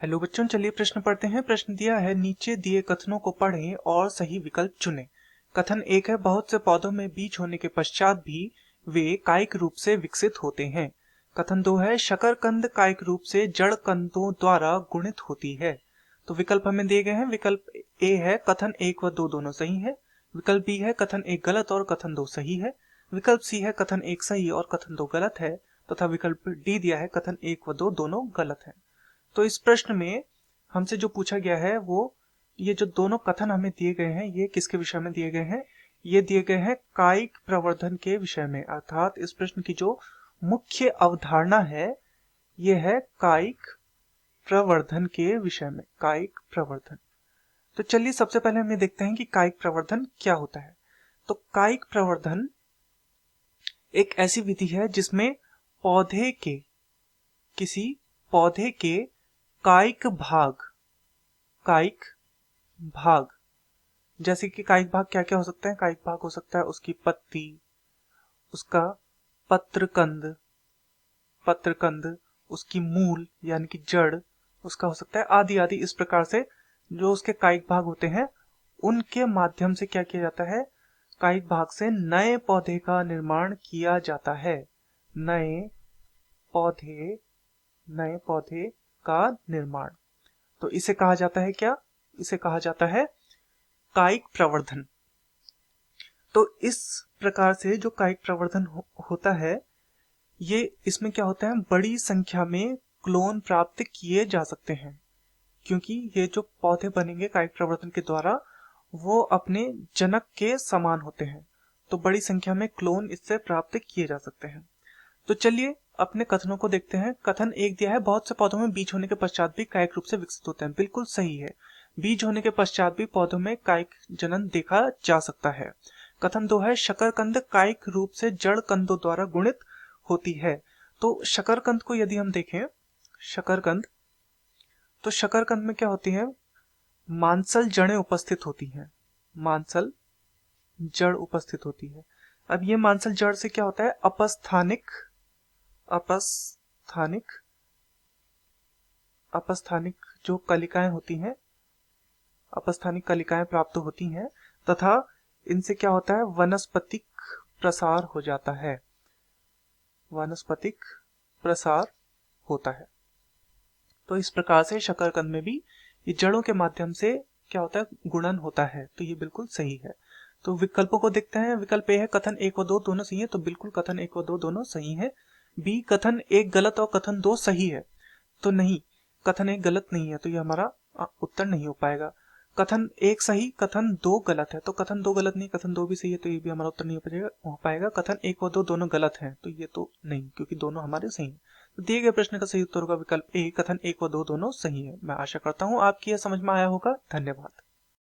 Hello बच्चों, चलिए प्रश्न पढ़ते हैं। प्रश्न दिया है, नीचे दिए कथनों को पढ़ें और सही विकल्प चुनें। कथन 1 है, बहुत से पौधों में बीज होने के पश्चात भी वे कायिक रूप से विकसित होते हैं। कथन 2 है, शकरकंद कायिक रूप से जड़ कंदों द्वारा गुणित होती है। तो विकल्प हमें दिए गए हैं। विकल्प ए है, कथन 1 व 2 दोनों सही है। विकल्प बी है, कथन 1 गलत और कथन 2 सही है। विकल्प सी है, कथन 1 सही और कथन 2 गलत है। तथा विकल्प डी दिया है, कथन 1 व 2 दोनों गलत है। तो इस प्रश्न में हमसे जो पूछा गया है वो ये जो दोनों कथन हमें दिए गए हैं ये किसके विषय में दिए गए हैं? ये दिए गए हैं कायिक प्रवर्धन के विषय में। अर्थात इस प्रश्न की जो मुख्य अवधारणा है ये है कायिक प्रवर्धन के विषय में। कायिक प्रवर्धन। तो चलिए सबसे पहले हमें देखते हैं कि कायिक प्रवर्धन क्या होता है। तो कायिक प्रवर्धन एक ऐसी विधि है जिसमें पौधे के किसी पौधे के कायिक भाग जैसे कि कायिक भाग क्या क्या हो सकते हैं? कायिक भाग हो सकता है उसकी पत्ती, उसका पत्रकंद, उसकी मूल यानी कि जड़ उसका हो सकता है, आदि आदि। इस प्रकार से जो उसके कायिक भाग होते हैं उनके माध्यम से क्या किया जाता है? कायिक भाग से नए पौधे का निर्माण किया जाता है। नए पौधे का निर्माण। तो इसे कहा जाता है क्या? इसे कहा जाता है कायिक प्रवर्धन। तो इस प्रकार से जो कायिक प्रवर्धन होता है ये इसमें क्या होता है? बड़ी संख्या में क्लोन प्राप्त किए जा सकते हैं, क्योंकि ये जो पौधे बनेंगे कायिक प्रवर्धन के द्वारा वो अपने जनक के समान होते हैं। तो बड़ी संख्या में क्लोन इससे प्राप्त किए जा सकते हैं। तो चलिए अपने कथनों को देखते हैं। कथन 1 दिया है, बहुत से पौधों में बीज होने के पश्चात भी कायिक रूप से विकसित होते हैं। बिल्कुल सही है, बीज होने के पश्चात भी पौधों में कायिक जनन देखा जा सकता है। कथन 2 है, शकरकंद कायिक रूप से जड़ कंदों द्वारा गुणित होती है। तो शकरकंद को यदि हम देखें, शकरकंद तो शकरकंद में क्या होती है? मांसल जड़ें उपस्थित होती हैं। मांसल जड़ उपस्थित होती है। अब ये मांसल जड़ से क्या होता है? अपस्थानिक जो कलिकाएं होती हैं, अपस्थानिक कलिकाएं प्राप्त होती हैं तथा इनसे क्या होता है? वनस्पतिक प्रसार हो जाता है। वनस्पतिक प्रसार होता है। तो इस प्रकार से शकरकंद में भी ये जड़ों के माध्यम से क्या होता है? गुणन होता है। तो ये बिल्कुल सही है। तो विकल्पों को देखते हैं। विकल्प ए है, कथन 1 व 2 दोनों सही है। तो बिल्कुल कथन 1 व 2 दोनों सही है। बी, कथन 1 गलत और कथन 2 सही है। तो नहीं, कथन 1 गलत नहीं है, तो ये हमारा उत्तर नहीं हो पाएगा। कथन 1 सही, कथन 2 गलत है। तो कथन 2 गलत नहीं, कथन 2 भी सही है, तो ये भी हमारा उत्तर नहीं हो पाएगा। कथन 1 व 2 दोनों गलत हैं, तो ये तो नहीं, क्योंकि दोनों हमारे सही हैं। तो दिए गए प्रश्न का सही उत्तर होगा विकल्प ए, कथन 1 व 2 दोनों सही है। मैं आशा करता हूँ आपकी यह समझ में आया होगा। धन्यवाद।